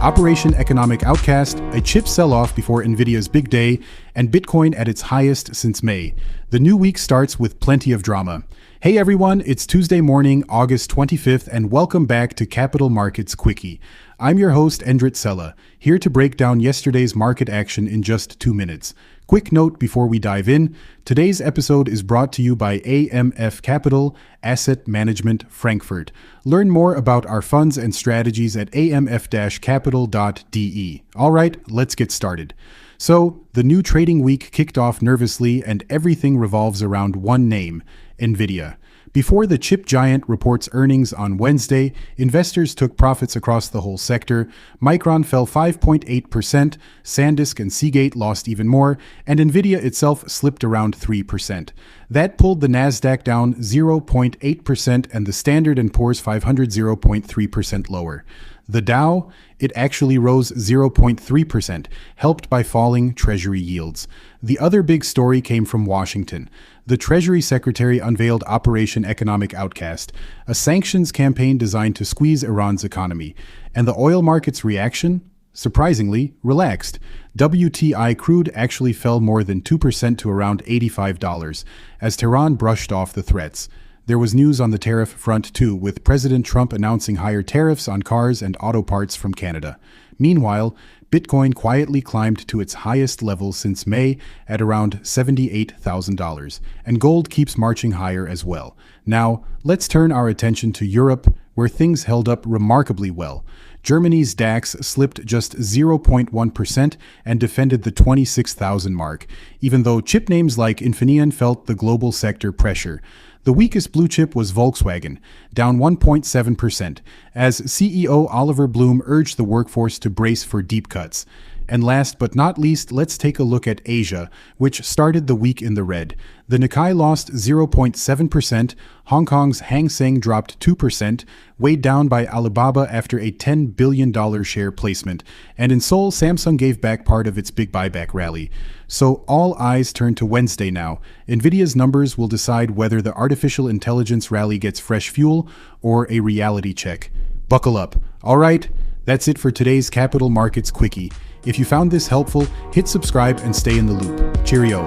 Operation Economic Outcast, a chip sell-off before Nvidia's big day, and Bitcoin at its highest since May. The new week starts with plenty of drama. Hey everyone, it's Tuesday morning, August 25th, and welcome back to Capital Markets Quickie. I'm your host, Endrit Sella, here to break down yesterday's market action in just 2 minutes. Quick note before we dive in, today's episode is brought to you by AMF Capital Asset Management Frankfurt. Learn more about our funds and strategies at amf-capital.de. All right, let's get started. So, the new trading week kicked off nervously and everything revolves around one name, Nvidia. Before the chip giant reports earnings on Wednesday, investors took profits across the whole sector. Micron fell 5.8%, SanDisk and Seagate lost even more, and Nvidia itself slipped around 3%. That pulled the Nasdaq down 0.8% and the Standard & Poor's 500 0.3% lower. The Dow, it actually rose 0.3%, helped by falling Treasury yields. The other big story came from Washington. The Treasury Secretary unveiled Operation Economic Outcast, a sanctions campaign designed to squeeze Iran's economy. And the oil market's reaction? Surprisingly, relaxed. WTI crude actually fell more than 2% to around $85, as Tehran brushed off the threats. There was news on the tariff front too, with President Trump announcing higher tariffs on cars and auto parts from Canada. Meanwhile, Bitcoin quietly climbed to its highest level since May at around $78,000, and gold keeps marching higher as well. Now, let's turn our attention to Europe, where things held up remarkably well. Germany's DAX slipped just 0.1% and defended the 26,000 mark, even though chip names like Infineon felt the global sector pressure. The weakest blue chip was Volkswagen, down 1.7%, as CEO Oliver Blume urged the workforce to brace for deep cuts. And last but not least, let's take a look at Asia, which started the week in the red. The Nikkei lost 0.7%, Hong Kong's Hang Seng dropped 2%, weighed down by Alibaba after a $10 billion share placement, and in Seoul, Samsung gave back part of its big buyback rally. So all eyes turn to Wednesday now. Nvidia's numbers will decide whether the artificial intelligence rally gets fresh fuel or a reality check. Buckle up. All right, that's it for today's Capital Markets Quickie. If you found this helpful, hit subscribe and stay in the loop. Cheerio.